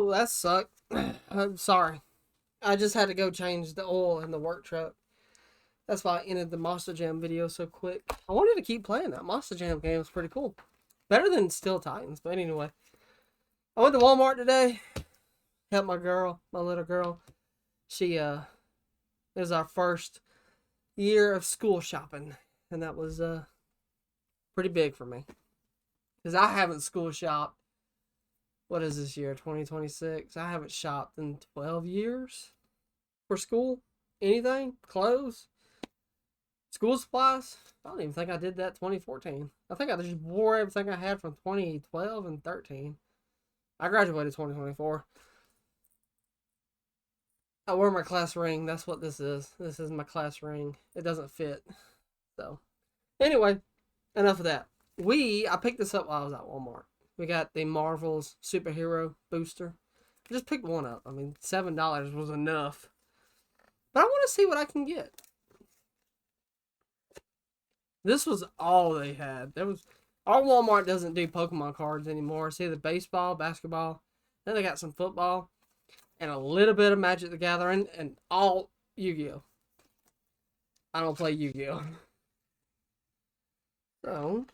Oh, that sucked. I'm sorry. I just had to go change the oil in the work truck. That's why I ended the Monster Jam video so quick. I wanted to keep playing that. Monster Jam game was pretty cool. Better than Steel Titans, but anyway. I went to Walmart today. Helped my girl, my little girl. It was our first year of school shopping. And that was pretty big for me. Because I haven't school shopped. What is this year? 2026. I haven't shopped in 12 years for school. Anything? Clothes? School supplies? I don't even think I did that 2014. I think I just wore everything I had from 2012 and 13. I graduated 2024. I wear my class ring. That's what this is. This is my class ring. It doesn't fit. So, anyway, enough of that. I picked this up while I was at Walmart. We got the Marvel's superhero booster. I just picked one up. I mean, $7 was enough. But I want to see what I can get. This was all they had. Our Walmart doesn't do Pokemon cards anymore. It's either baseball, basketball, then they got some football, and a little bit of Magic the Gathering, and all Yu-Gi-Oh. I don't play Yu-Gi-Oh. So,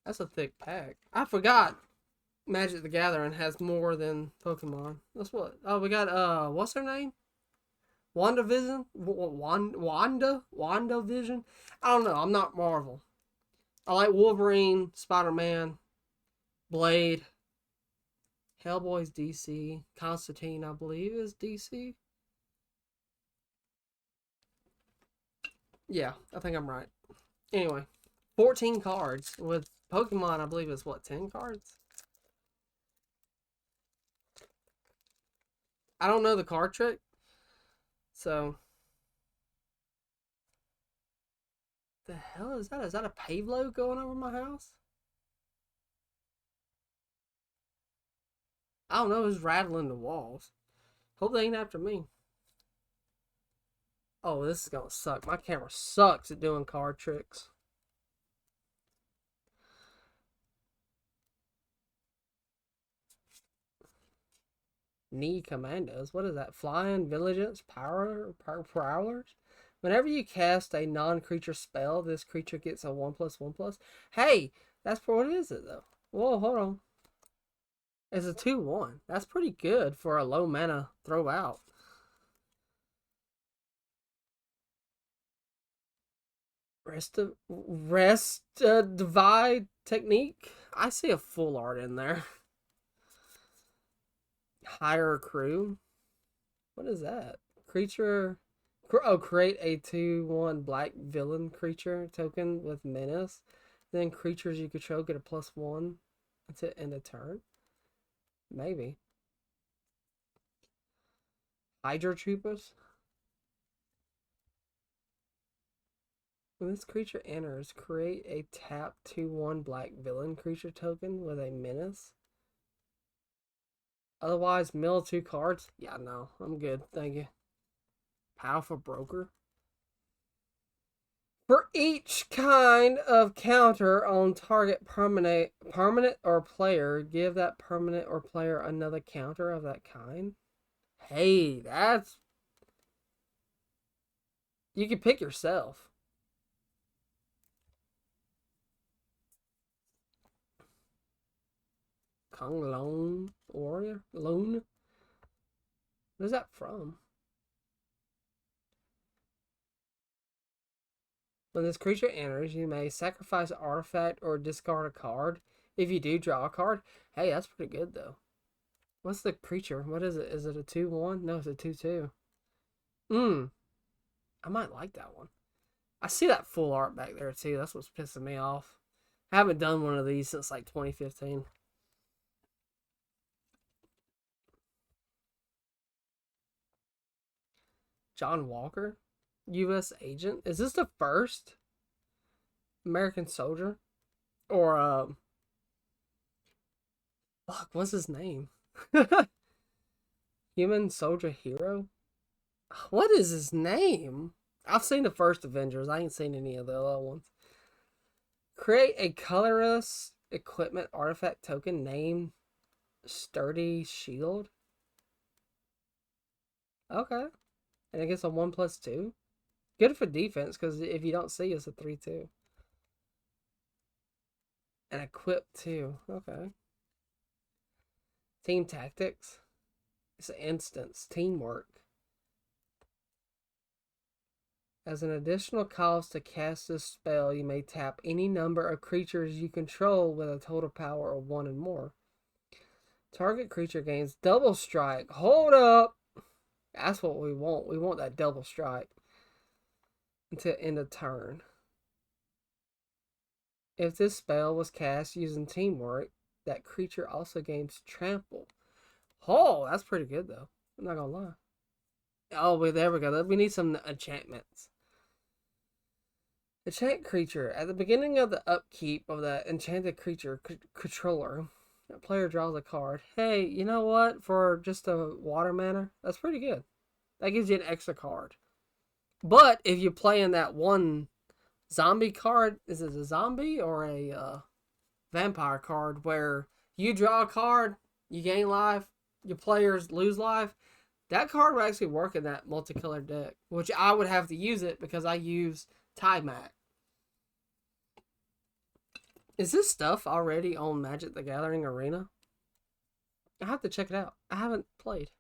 that's a thick pack. I forgot Magic the Gathering has more than Pokemon. That's what. Oh, we got, what's her name? WandaVision? WandaVision? I don't know. I'm not Marvel. I like Wolverine, Spider-Man, Blade, Hellboy's DC, Constantine, I believe, is DC. Yeah, I think I'm right. Anyway, 14 cards. With Pokemon, I believe it's what, 10 cards? I don't know the card trick. So, the hell is that? Is that a Pavlo going over my house? I don't know. It's rattling the walls. Hope they ain't after me. Oh, this is gonna suck. My camera sucks at doing card tricks. Knee commandos. What is that? Flying vigilance prowlers. Whenever you cast a non-creature spell, this creature gets a 1+1+. Hey, that's for what is it though? Whoa, hold on. It's a 2/1. That's pretty good for a low mana throw out. Rest divide technique. I see a full art in there. Hire crew. What is that? Creature. Oh, create a 2/1 black villain creature token with menace. Then creatures you control get a +1 to end a turn. Maybe. Hydra Troopers. When this creature enters, create a tap 2/1 black villain creature token with a menace. Otherwise, mill 2 cards. Yeah, no, I'm good. Thank you. Powerful Broker. For each kind of counter on target permanent or player, give that permanent or player another counter of that kind. Hey, that's... You can pick yourself. Konglong Warrior? Lone? Where's that from? When this creature enters, you may sacrifice an artifact or discard a card. If you do, draw a card. Hey, that's pretty good, though. What's the creature? What is it? Is it a 2/1? No, it's a 2/2. I might like that one. I see that full art back there, too. That's what's pissing me off. I haven't done one of these since, like, 2015. John Walker? U.S. agent? Is this the first American soldier? Or, fuck, what's his name? Human soldier hero? What is his name? I've seen the first Avengers. I ain't seen any of the other ones. Create a colorless equipment artifact token name Sturdy shield. Okay. And it gets a 1+2. Good for defense, because if you don't see, it's a 3/2. And equip too. Okay. Team tactics. It's an instance. Teamwork. As an additional cost to cast this spell, you may tap any number of creatures you control with a total power of 1 and more. Target creature gains double strike. Hold up! That's what we want. We want that double strike. Until end of turn. If this spell was cast using teamwork, that creature also gains trample. Oh, that's pretty good though. I'm not gonna lie. Oh, wait, there we go. We need some enchantments. Enchant creature. At the beginning of the upkeep of that enchanted creature controller, a player draws a card. Hey, you know what? For just a water mana, that's pretty good. That gives you an extra card. But if you play in that one zombie card, is it a zombie or a vampire card where you draw a card, you gain life, your players lose life? That card would actually work in that multicolored deck, which I would have to use it because I use Timac. Is this stuff already on Magic the Gathering Arena? I have to check it out. I haven't played.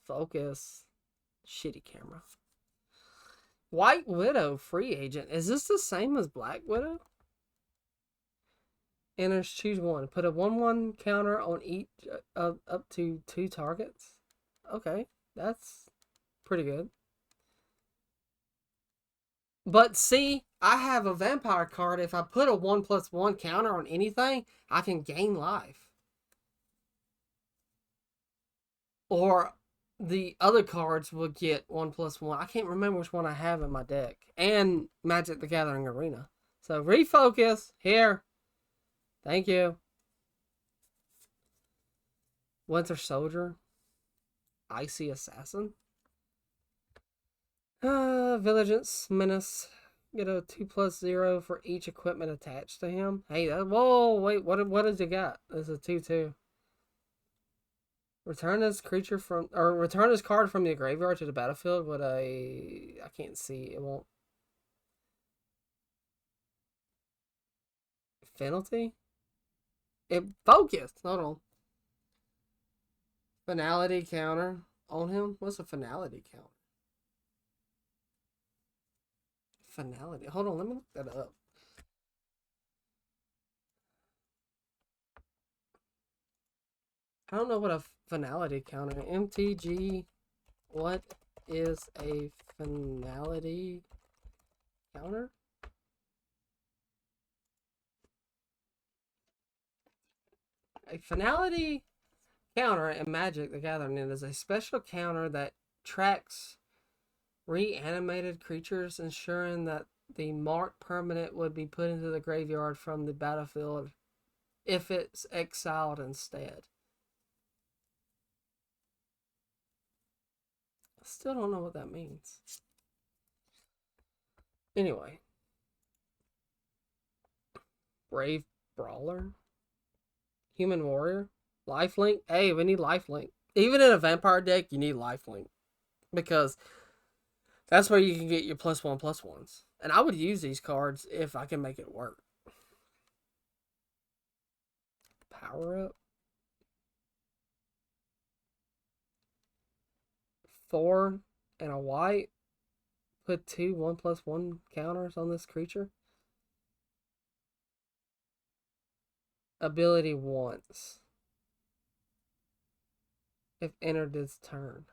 Focus. Shitty camera. White Widow free agent. Is this the same as Black Widow? Enters, choose one. Put a 1/1 counter on each up to 2 targets. Okay, that's pretty good. But see, I have a vampire card. If I put a 1+1 counter on anything, I can gain life. Or the other cards will get 1+1. I can't remember which one I have in my deck. And Magic the Gathering Arena. So refocus here. Thank you. Winter Soldier. Icy Assassin. Vigilance Menace. Get a 2+0 for each equipment attached to him. Hey, whoa, wait, what does he got? This is a 2/2. Return this card from the graveyard to the battlefield with I can't see. It won't. Penalty? It focused. Hold on. Finality counter on him? What's a finality counter? Finality. Hold on, let me look that up. I don't know what a finality counter. MTG. What is a finality counter? A finality counter in Magic the Gathering is a special counter that tracks reanimated creatures, ensuring that the marked permanent would be put into the graveyard from the battlefield if it's exiled instead. I still don't know what that means. Anyway. Brave Brawler. Human Warrior. Lifelink. Hey, we need Lifelink. Even in a vampire deck, you need Lifelink. Because that's where you can get your +1/+1s. And I would use these cards if I can make it work. Power up. 4 and a white. Put 2 1+1 counters on this creature. Ability once. If entered this turn.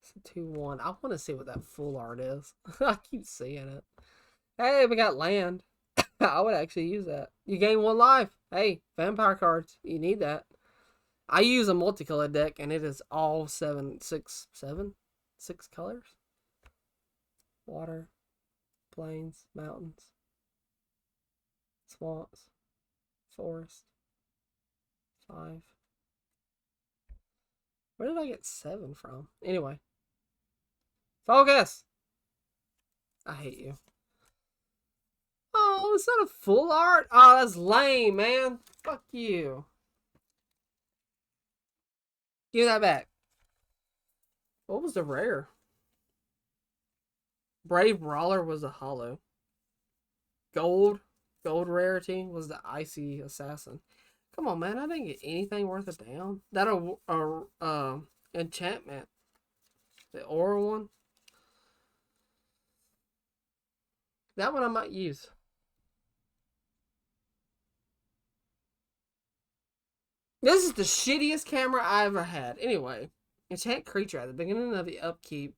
It's a 2/1. I want to see what that full art is. I keep seeing it. Hey, we got land. I would actually use that. You gain 1 life. Hey, vampire cards. You need that. I use a multicolored deck, and it is all 6 colors. Water, plains, mountains, swamps, forest. 5. Where did I get 7 from? Anyway. Focus! I hate you. Oh, Oh, it's not a full art? Oh, that's lame, man. Fuck you. Give that back. What was the rare? Brave Brawler was a holo. Gold. Gold rarity was the Icy Assassin. Come on, man. I didn't get anything worth a damn. That enchantment. The aura one. That one I might use. This is the shittiest camera I ever had. Anyway, enchant creature at the beginning of the upkeep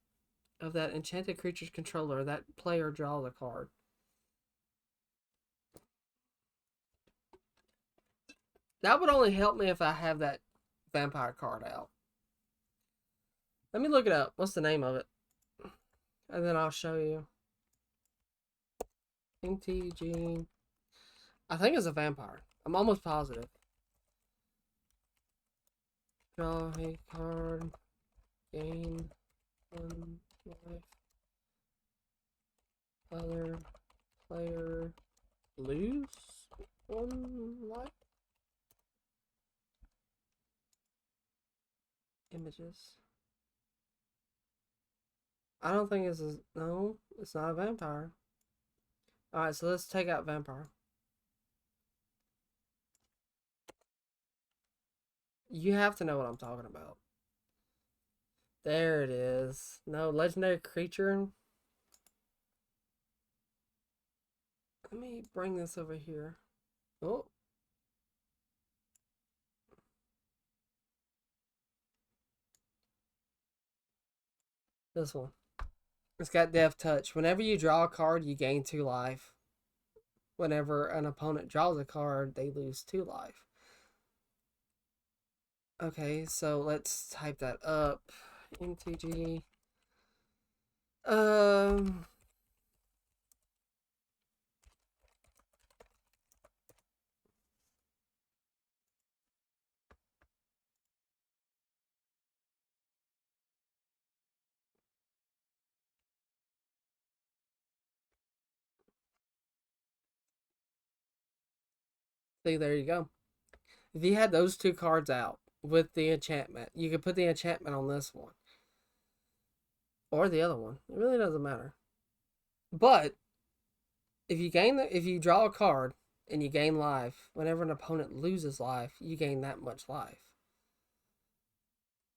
of that enchanted creature's controller, that player draws a card. That would only help me if I have that vampire card out. Let me look it up. What's the name of it? And then I'll show you. MTG. I think it's a vampire. I'm almost positive. Draw a card. Gain 1 life. Other player lose 1 life. Images. I don't think it's a... No, it's not a vampire. Alright, so let's take out vampire. You have to know what I'm talking about. There it is. No, legendary creature. Let me bring this over here. Oh. This one. It's got Death Touch. Whenever you draw a card, you gain 2 life. Whenever an opponent draws a card, they lose 2 life. Okay, so let's type that up. MTG. See, there you go. If you had those 2 cards out with the enchantment, you could put the enchantment on this one. Or the other one. It really doesn't matter. But if you draw a card and you gain life, whenever an opponent loses life, you gain that much life.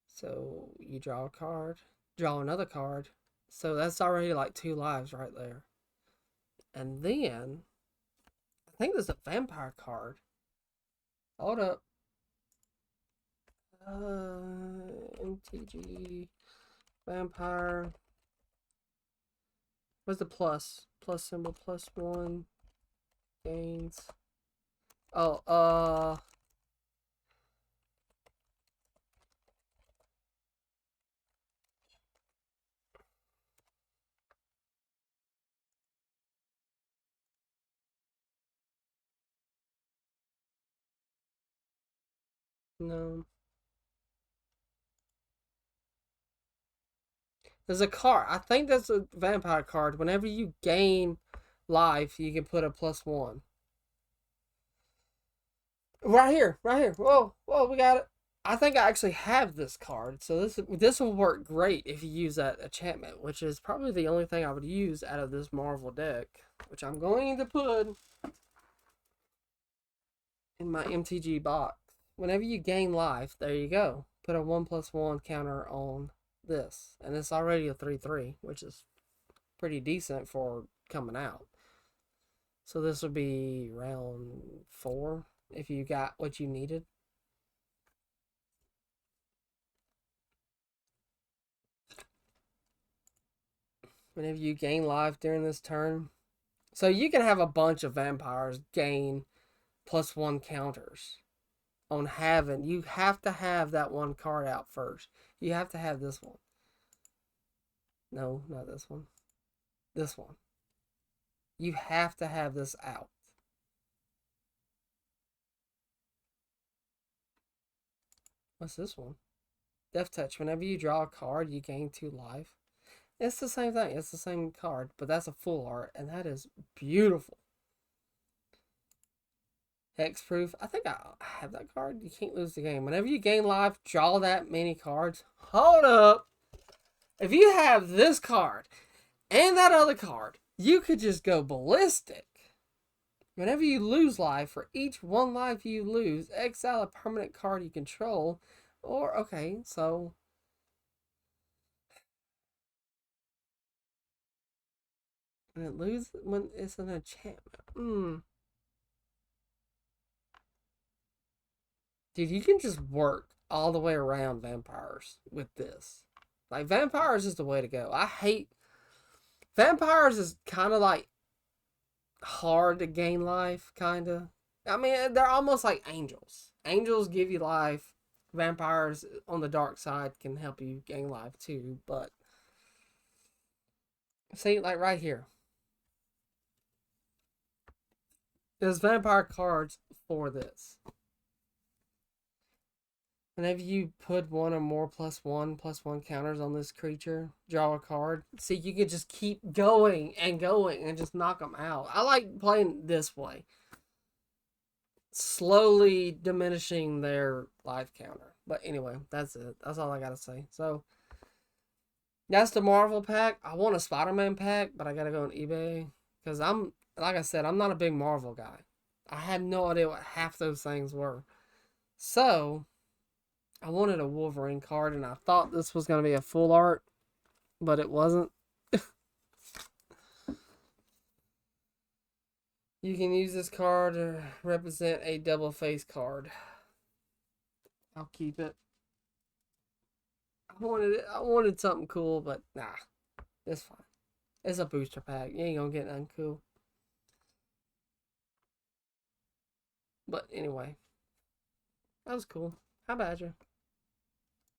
So you draw a card, draw another card. So that's already like 2 lives right there. And then I think there's a vampire card. Hold up. MTG vampire. What's the plus? Plus symbol, +1 gains. Oh, no. There's a card. I think that's a vampire card. Whenever you gain life, you can put a +1. Right here, right here. Whoa, whoa, we got it. I think I actually have this card, so this will work great if you use that enchantment, which is probably the only thing I would use out of this Marvel deck, which I'm going to put in my MTG box. Whenever you gain life, there you go. Put a 1+1 counter on this, and it's already a 3/3, which is pretty decent for coming out. So this would be round 4 if you got what you needed. Whenever you gain life during this turn. So you can have a bunch of vampires gain +1 counters on having. You have to have that one card out first. You have to have this one. No, not this one. This one. You have to have this out. What's this one? Death Touch. Whenever you draw a card, you gain 2 life. It's the same thing. It's the same card, but that's a full art, and that is beautiful. Hexproof. I think I have that card. You can't lose the game. Whenever you gain life, draw that many cards. Hold up. If you have this card and that other card, you could just go ballistic. Whenever you lose life, for each one life you lose, exile a permanent card you control. Or, okay, so... when it loses, when it's an enchantment. Dude, you can just work all the way around vampires with this. Like, vampires is the way to go. I hate... vampires is kind of like hard to gain life, kind of. I mean, they're almost like angels. Angels give you life. Vampires on the dark side can help you gain life too, but... see, like right here. There's vampire cards for this. Whenever you put one or more +1/+1 counters on this creature, draw a card. See, you can just keep going and just knock them out. I like playing this way. Slowly diminishing their life counter. But anyway, that's it. That's all I gotta say. So, that's the Marvel pack. I want a Spider-Man pack, but I gotta go on eBay. Because like I said, I'm not a big Marvel guy. I had no idea what half those things were. So... I wanted a Wolverine card, and I thought this was going to be a full art, but it wasn't. You can use this card to represent a double face card. I'll keep it. I wanted something cool, but nah, it's fine. It's a booster pack. You ain't gonna get nothing cool. But anyway, that was cool. How about you?